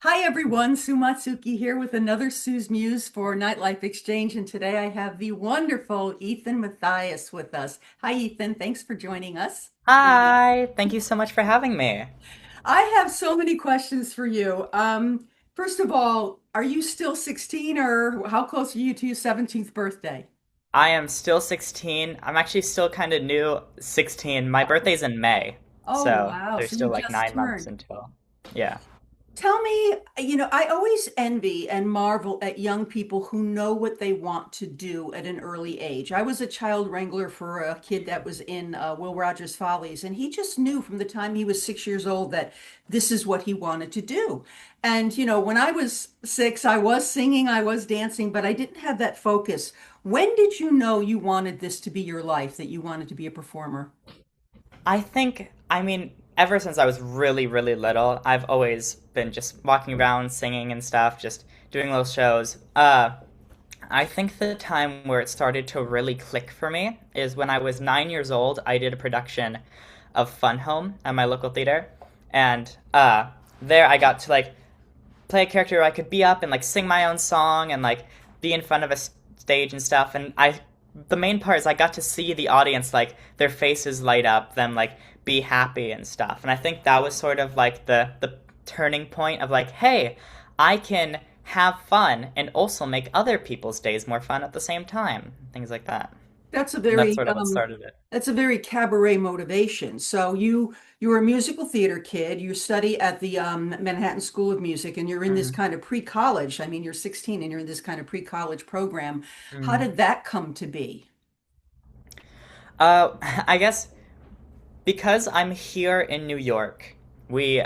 Hi everyone, Sue Matsuki here with another Sue's Muse for Nightlife Exchange, and today I have the wonderful Ethan Mathias with us. Hi Ethan, thanks for joining us. Hi, thank you so much for having me. I have so many questions for you. First of all, are you still 16 or how close are you to your 17th birthday? I am still 16. I'm actually still kind of new 16. My birthday's in May, Oh so wow, there's so you still like just 9 months turned. until. Yeah. Tell me, I always envy and marvel at young people who know what they want to do at an early age. I was a child wrangler for a kid that was in Will Rogers Follies, and he just knew from the time he was 6 years old that this is what he wanted to do. And, when I was six, I was singing, I was dancing, but I didn't have that focus. When did you know you wanted this to be your life, that you wanted to be a performer? I mean, ever since I was really, really little, I've always been just walking around singing and stuff, just doing little shows. I think the time where it started to really click for me is when I was 9 years old. I did a production of Fun Home at my local theater, and there I got to like play a character where I could be up and like sing my own song and like be in front of a stage and stuff. And the main part is I got to see the audience like their faces light up, them like be happy and stuff. And I think that was sort of like the turning point of like, hey, I can have fun and also make other people's days more fun at the same time. Things like that. That's a And that's very sort of what started it. that's a very cabaret motivation. So you were a musical theater kid. You study at the Manhattan School of Music, and you're in this Mm. kind of pre-college. I mean, you're 16 and you're in this kind of pre-college program. How Mm. did that come to be? I guess because I'm here in New York, we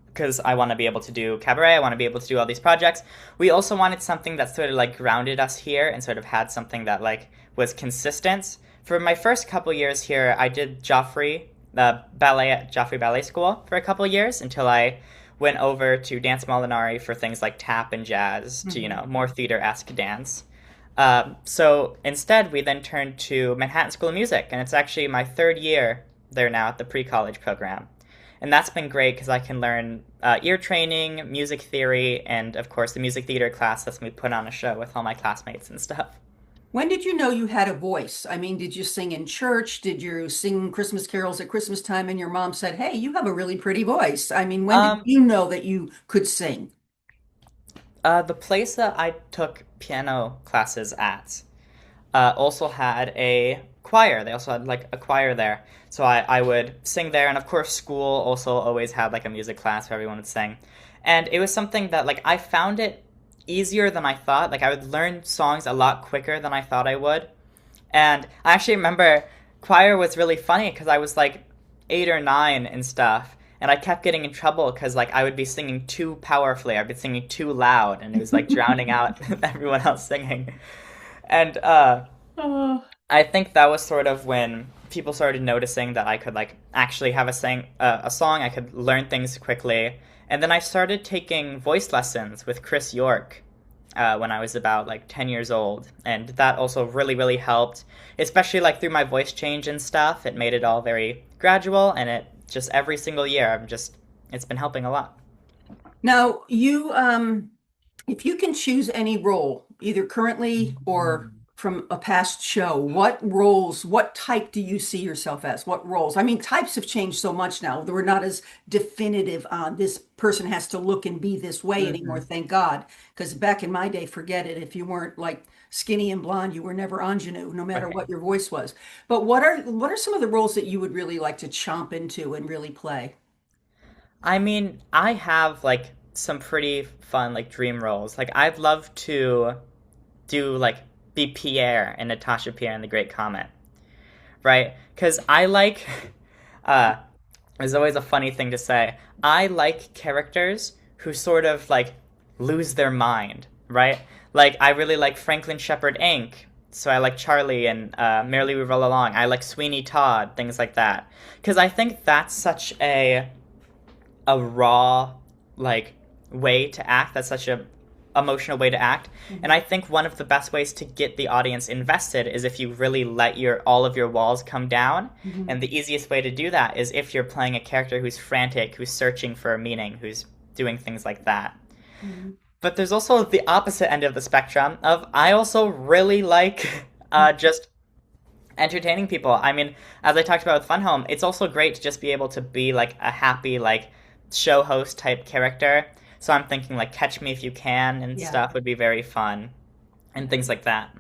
because I want to be able to do cabaret, I want to be able to do all these projects. We also wanted something that sort of like grounded us here and sort of had something that like was consistent. For my first couple years here, I did Joffrey, the ballet at Joffrey Ballet School for a couple years until I went over to Dance Molinari for things like tap and jazz to, Mhm. more theater-esque dance. So instead, we then turned to Manhattan School of Music, and it's actually my third year there now at the pre-college program. And that's been great because I can learn ear training, music theory, and of course the music theater class lets me put on a show with all my classmates and stuff. When did you know you had a voice? I mean, did you sing in church? Did you sing Christmas carols at Christmas time and your mom said, "Hey, you have a really pretty voice"? I mean, when did Um, you know that you could sing? the place that I took piano classes at also had a choir. They also had like a choir there. So I would sing there. And of course, school also always had like a music class where everyone would sing. And it was something that like I found it easier than I thought. Like I would learn songs a lot quicker than I thought I would. And I actually remember choir was really funny because I was like 8 or 9 and stuff. And I kept getting in trouble because like I would be singing too powerfully. I'd be singing too loud, and it was like drowning out everyone else singing. And Oh. I think that was sort of when people started noticing that I could like actually have a song. I could learn things quickly, and then I started taking voice lessons with Chris York when I was about like 10 years old, and that also really really helped, especially like through my voice change and stuff. It made it all very gradual, and it just every single year it's been helping a lot. Now, if you can choose any role, either currently or from a past show, what type do you see yourself as? What roles? I mean, types have changed so much now. We're not as definitive on this person has to look and be this way anymore, Hmm. thank God. Because back in my day, forget it. If you weren't like skinny and blonde, you were never ingenue, no matter Right. what your voice was. But what are some of the roles that you would really like to chomp into and really play? I mean, I have like some pretty fun like dream roles. Like I'd love to do like be Pierre and Natasha Pierre in The Great Comet, right? Because I like, uh, there's always a funny thing to say. I like characters who sort of like lose their mind, right? Like I really like Franklin Shepherd Inc. So I like Charlie and Merrily We Roll Along. I like Sweeney Todd, things like that. Because I think that's such a raw like way to act. That's such a emotional way to act. And Mhm. I think one of the best ways to get the audience invested is if you really let your all of your walls come down. Mhm. And the easiest way to do that is if you're playing a character who's frantic, who's searching for a meaning, who's doing things like that. Mhm. But there's also the opposite end of the spectrum of I also really like just entertaining people. I mean, as I talked about with Fun Home, it's also great to just be able to be like a happy like show host type character. So I'm thinking like Catch Me If You Can and Yeah. stuff would be very fun and things like that.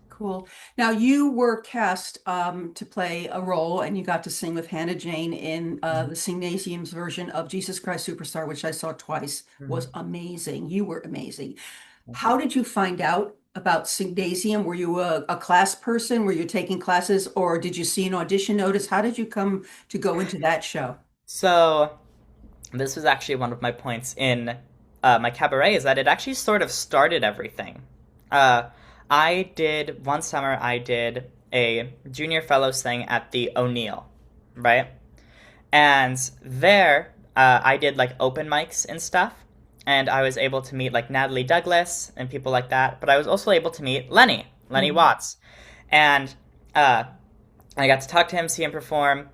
Cool. Now you were cast to play a role, and you got to sing with Hannah Jane in the Sing-Nasium's version of Jesus Christ Superstar, which I saw twice. Was Mhm. amazing. You were amazing. Thank you. How did you find out about Sing-Nasium? Were you a class person? Were you taking classes, or did you see an audition notice? How did you come to go into that show? So this was actually one of my points in my cabaret is that it actually sort of started everything. Uh, I did one summer. I did a junior fellows thing at the O'Neill, right? And there, I did like open mics and stuff, and I was able to meet like Natalie Douglas and people like that. But I was also able to meet Lenny Mhm. Watts, and uh, I got to talk to him, see him perform,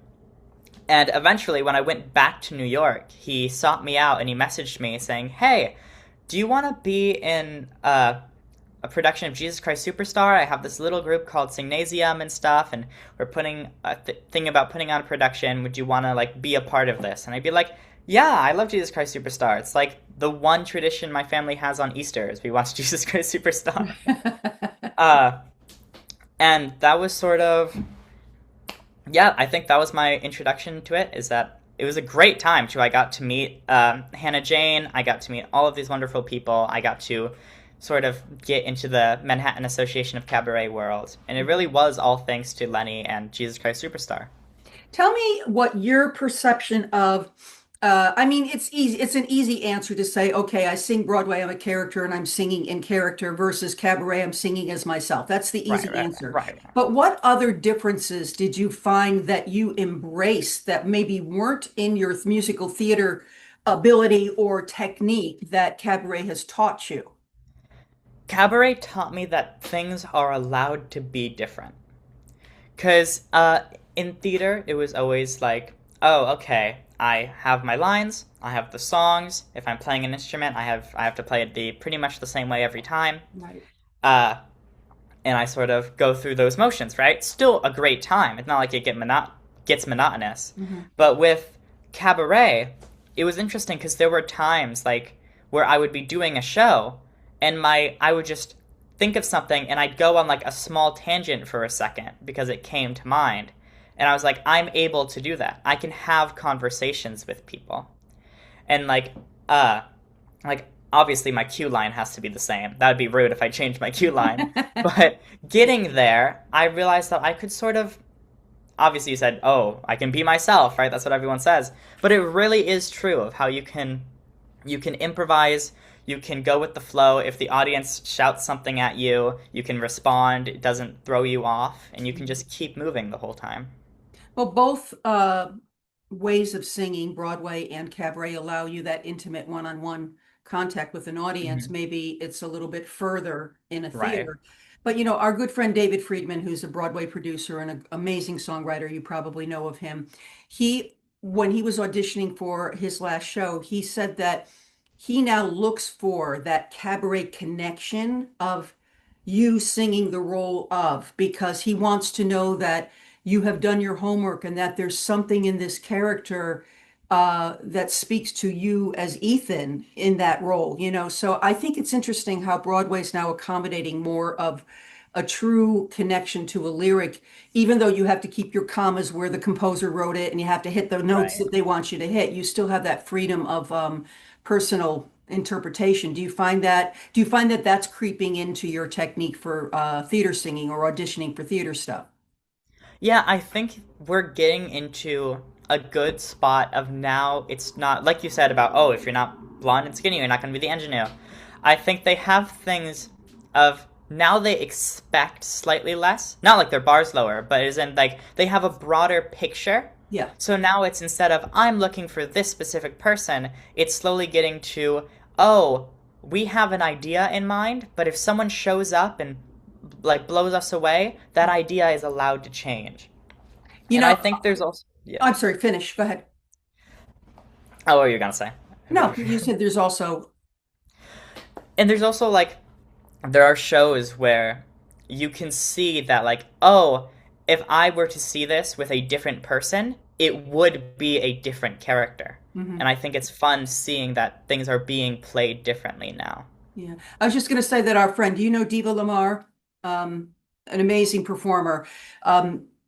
and eventually, when I went back to New York, he sought me out and he messaged me saying, "Hey, do you want to be in a production of Jesus Christ Superstar? I have this little group called Singnasium and stuff, and we're putting a thing about putting on a production. Would you want to like be a part of this?" And I'd be like, "Yeah, I love Jesus Christ Superstar. It's like the one tradition my family has on Easter is we watch Jesus Christ Superstar." Uh, and that was sort of yeah, I think that was my introduction to it. Is that it was a great time too. I got to meet Hannah Jane. I got to meet all of these wonderful people. I got to sort of get into the Manhattan Association of Cabaret world, and it really was all thanks to Lenny and Jesus Christ Superstar. Tell me what your perception of, I mean, it's easy, it's an easy answer to say, okay, I sing Broadway, I'm a character and I'm singing in character versus cabaret, I'm singing as myself. That's the Right, easy right, answer. right, right. But what other differences did you find that you embraced that maybe weren't in your musical theater ability or technique that cabaret has taught you? Cabaret taught me that things are allowed to be different. Because in theater, it was always like, oh, okay, I have my lines, I have the songs. If I'm playing an instrument, I have to play it the pretty much the same way every time. Right. Uh, and I sort of go through those motions, right? Still a great time. It's not like gets monotonous. Mhm. But with cabaret, it was interesting because there were times like where I would be doing a show, and my I would just think of something, and I'd go on like a small tangent for a second because it came to mind, and I was like, I'm able to do that. I can have conversations with people, and uh like obviously my cue line has to be the same. That would be rude if I changed my cue line. But getting there, I realized that I could sort of obviously you said, "Oh, I can be myself," right? That's what everyone says. But it really is true of how you can improvise, you can go with the flow. If the audience shouts something at you, you can respond. It doesn't throw you off, and you can just keep moving the whole time. Well, both ways of singing, Broadway and cabaret, allow you that intimate one-on-one contact with an audience. Hmm. Maybe it's a little bit further in a Right. theater. But you know, our good friend David Friedman, who's a Broadway producer and an amazing songwriter, you probably know of him. When he was auditioning for his last show, he said that he now looks for that cabaret connection of you singing the role of, because he wants to know that you have done your homework and that there's something in this character that speaks to you as Ethan in that role, you know. So I think it's interesting how Broadway's now accommodating more of a true connection to a lyric, even though you have to keep your commas where the composer wrote it and you have to hit the notes Right. that they want you to hit. You still have that freedom of personal interpretation. Do you find that that's creeping into your technique for theater singing or auditioning for theater stuff? Yeah, I think we're getting into a good spot of now it's not like you said about oh, if you're not blonde and skinny, you're not going to be the engineer. I think they have things of now they expect slightly less. Not like their bar's lower, but as in like they have a broader picture. Yeah. So now it's instead of I'm looking for this specific person, it's slowly getting to oh, we have an idea in mind, but if someone shows up and like blows us away, that idea is allowed to change. You And I know, think there's also yeah. I'm sorry, finish. Go ahead. Oh, what were you gonna say? Have you No, ever you said there's also. And there's also like there are shows where you can see that like, oh, if I were to see this with a different person, it would be a different character. And Mhm. I think it's fun seeing that things are being played differently now. Yeah, I was just going to say that our friend, do you know Diva Lamar? An amazing performer.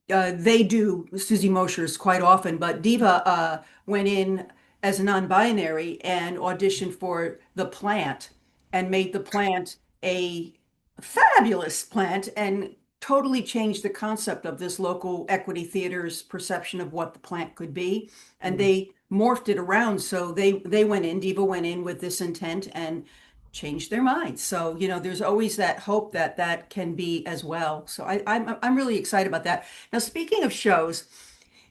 They do Susie Moshers quite often, but Diva went in as a non-binary and auditioned for The Plant and made The Plant a fabulous plant and totally changed the concept of this local equity theater's perception of what the plant could be. And Mm. they morphed it around. So they went in, Diva went in with this intent and changed their minds. So, there's always that hope that that can be as well. So I'm really excited about that. Now, speaking of shows,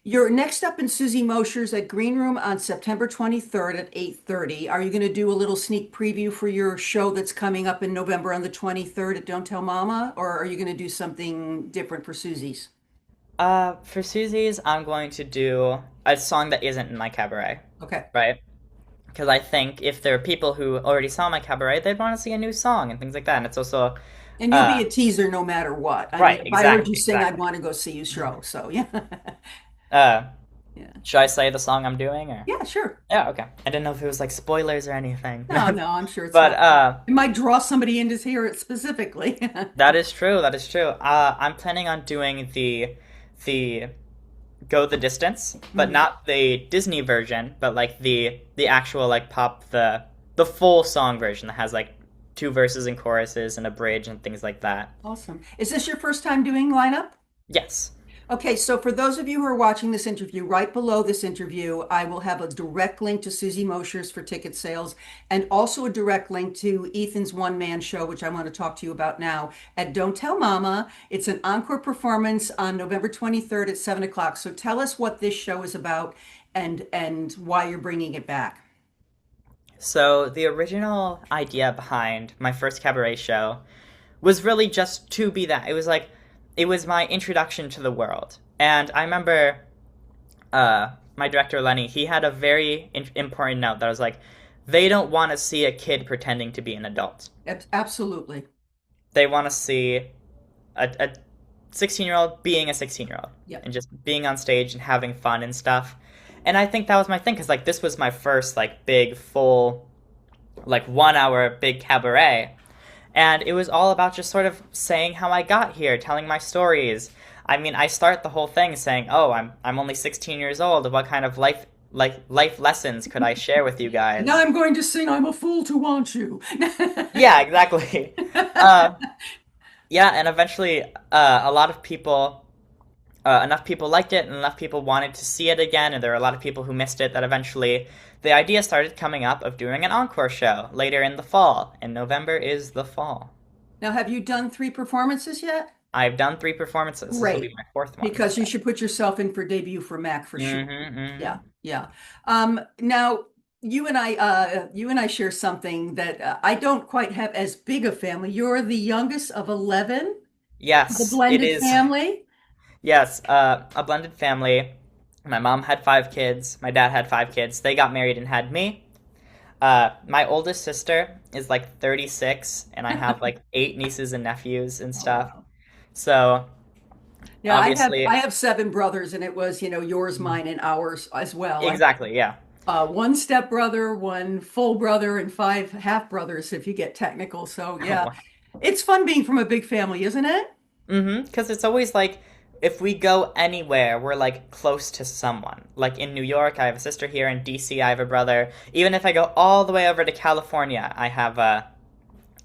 you're next up in Susie Mosher's at Green Room on September 23rd at 8:30. Are you going to do a little sneak preview for your show that's coming up in November on the 23rd at Don't Tell Mama, or are you going to do something different for Susie's? For Susie's, I'm going to do a song that isn't in my cabaret, Okay. right? Because I think if there are people who already saw my cabaret, they'd want to see a new song and things like that. And it's also, And you'll be uh, a teaser no matter what. I mean, right, if I heard you exactly, sing, I'd exactly. want to go see you show. So, yeah. Uh, Yeah. should I say the song I'm doing or? Yeah, sure. Yeah, okay. I didn't know if it was like spoilers or anything. No, no, I'm sure it's But not. It might draw somebody in to hear it specifically. that is true. That is true. I'm planning on doing the Go the Distance, but Mhm. not the Disney version, but like the actual like pop the full song version that has like two verses and choruses and a bridge and things like that. Awesome. Is this your first time doing lineup? Yes. Okay, so for those of you who are watching this interview, right below this interview, I will have a direct link to Susie Mosher's for ticket sales and also a direct link to Ethan's one-man show, which I want to talk to you about now at Don't Tell Mama. It's an encore performance on November 23rd at 7 o'clock. So tell us what this show is about and why you're bringing it back. So the original idea behind my first cabaret show was really just to be that. It was my introduction to the world. And I remember my director Lenny, he had a very important note that was like, they don't want to see a kid pretending to be an adult. Absolutely. They want to see a 16-year-old being a 16-year-old Yep. and just being on stage and having fun and stuff. And I think that was my thing because like this was my first like big full like 1 hour big cabaret. And it was all about just sort of saying how I got here, telling my stories. I mean, I start the whole thing saying, "Oh, I'm only 16 years old. What kind of life lessons could I share with you Now guys?" I'm going to sing I'm a Fool to Want You. Yeah, exactly. Uh, yeah, and eventually, a lot of people, enough people liked it, and enough people wanted to see it again, and there were a lot of people who missed it. That eventually, the idea started coming up of doing an encore show later in the fall, and November is the fall. Now, have you done three performances yet? I've done three performances. This will be Great, my fourth one. because you should put yourself in for debut for Mac for sure. Mm-hmm, Yeah, mm-hmm. yeah. Now you and I share something that I don't quite have as big a family. You're the youngest of 11, the Yes, it blended is. family. Yes, a blended family. My mom had 5 kids. My dad had 5 kids. They got married and had me. My oldest sister is like 36, and I have like 8 nieces and nephews and Oh stuff. wow. So Yeah, obviously, I have seven brothers, and it was, yours, mine, and ours as well. I exactly, yeah. one step brother, one full brother, and five half brothers if you get technical. So yeah, it's fun being from a big family, isn't it? Mm-hmm. Because it's always like if we go anywhere, we're like close to someone. Like in New York, I have a sister here. In DC, I have a brother. Even if I go all the way over to California, I have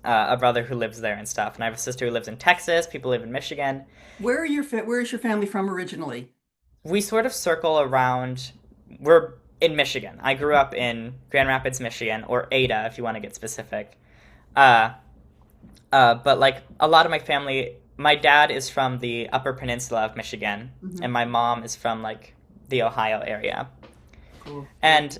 a brother who lives there and stuff. And I have a sister who lives in Texas. People live in Michigan. Where is your family from originally? We sort of circle around. We're in Michigan. I grew up in Grand Rapids, Michigan, or Ada, if you want to get specific. Uh, but like a lot of my family, my dad is from the Upper Peninsula of Michigan, Hmm. and my mom is from like the Ohio area. Cool. And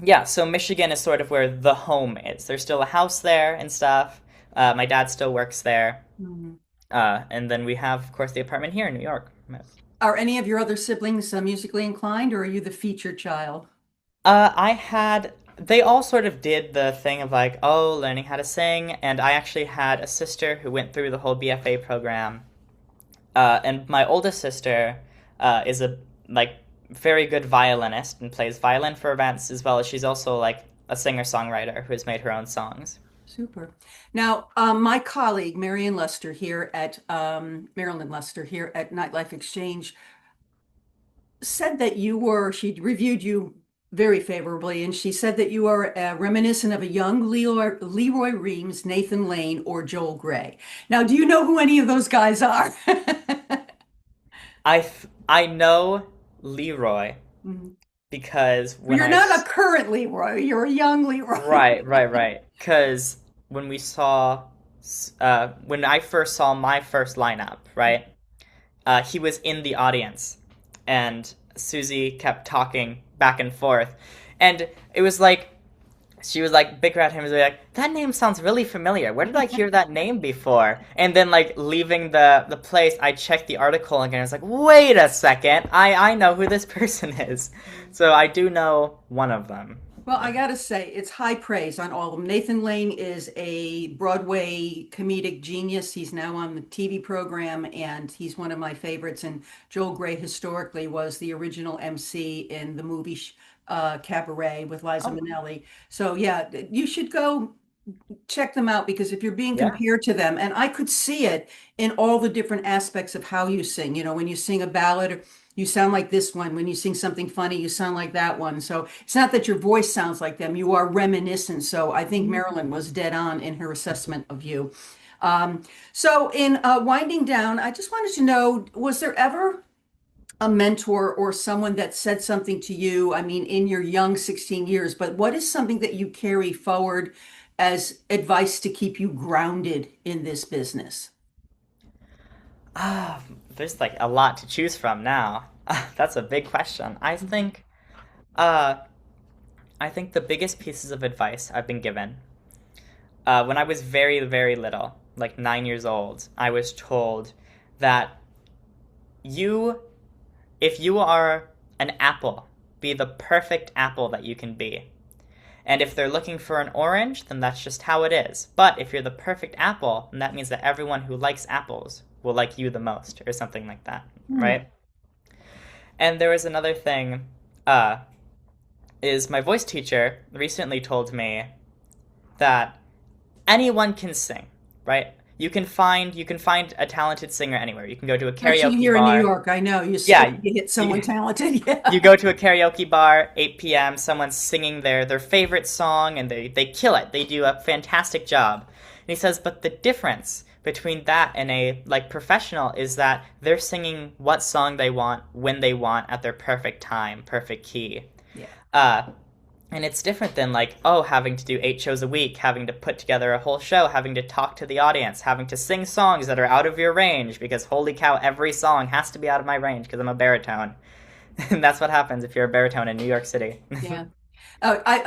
yeah, so Michigan is sort of where the home is. There's still a house there and stuff. My dad still works there. Mhm. And then we have, of course, the apartment here in New York. Yes. Are any of your other siblings musically inclined, or are you the featured child? I had they all sort of did the thing of like, oh, learning how to sing, and I actually had a sister who went through the whole BFA program. And my oldest sister is a like very good violinist and plays violin for events as well as she's also like a singer-songwriter who has made her own songs. Super. Now, my colleague, Marion Lester here at Marilyn Lester here at Nightlife Exchange said that she reviewed you very favorably, and she said that you are reminiscent of a young Leroy Reams, Nathan Lane, or Joel Gray. Now, do you know who any of those guys are? I know Leroy Mhm. because when You're not a current Leroy, you're a young Leroy. right, because when we saw when I first saw my first lineup, right, he was in the audience, and Susie kept talking back and forth, and it was like she was like bicker at him, was like, that name sounds really familiar. Where did I hear that name before? And then like leaving the place, I checked the article again. I was like, wait a second, I know who this person is. So I do know one of them. Well, I gotta say, it's high praise on all of them. Nathan Lane is a Broadway comedic genius. He's now on the TV program, and he's one of my favorites. And Joel Grey historically was the original MC in the movie Cabaret with Liza Oh, Minnelli. So yeah, you should go check them out because if you're being yeah. compared to them, and I could see it in all the different aspects of how you sing. You know, when you sing a ballad, you sound like this one. When you sing something funny, you sound like that one. So it's not that your voice sounds like them, you are reminiscent. So I think Marilyn was dead on in her assessment of you. Um, so in winding down, I just wanted to know, was there ever a mentor or someone that said something to you, I mean, in your young 16 years, but what is something that you carry forward as advice to keep you grounded in this business? Ah, there's like a lot to choose from now. That's a big question. Uh, I think the biggest pieces of advice I've been given when I was very, very little, like 9 years old, I was told that you, if you are an apple, be the perfect apple that you can be. And if they're looking for an orange, then that's just how it is. But if you're the perfect apple, then that means that everyone who likes apples will like you the most, or something like that, Hmm. right? And there was another thing, uh, is my voice teacher recently told me that anyone can sing, right? You can find a talented singer anywhere. You can go to a Especially karaoke here in New bar. York, I know Yeah, you hit someone you, talented. you Yeah. go to a karaoke bar, 8 p.m., someone's singing their favorite song and they kill it. They do a fantastic job. And he says, but the difference between that and a like professional is that they're singing what song they want when they want at their perfect time, perfect key. Yeah. Uh, and it's different than like, oh, having to do 8 shows a week, having to put together a whole show, having to talk to the audience, having to sing songs that are out of your range because holy cow, every song has to be out of my range because I'm a baritone. And that's what happens if you're a baritone in New York City. Yeah.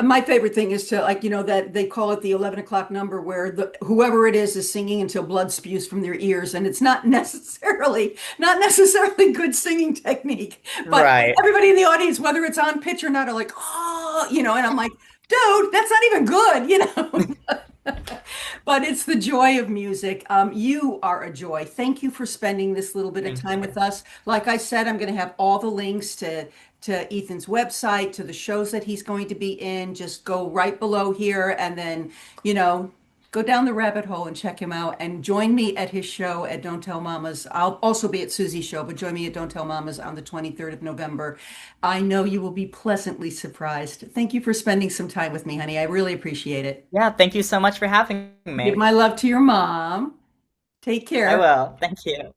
My favorite thing is to like, that they call it the 11 o'clock number where whoever it is singing until blood spews from their ears. And it's not necessarily good singing technique, but Right. everybody in the audience, whether it's on pitch or not, are like, oh, and I'm like, dude, that's not even good. But it's the joy of music. You are a joy. Thank you for spending this little bit of Thank time you. with us. Like I said, I'm going to have all the links to Ethan's website, to the shows that he's going to be in. Just go right below here and then, you know, go down the rabbit hole and check him out and join me at his show at Don't Tell Mamas. I'll also be at Susie's show, but join me at Don't Tell Mamas on the 23rd of November. I know you will be pleasantly surprised. Thank you for spending some time with me, honey. I really appreciate it. Yeah, thank you so much for having Give me. my love to your mom. Take I care. will. Thank you.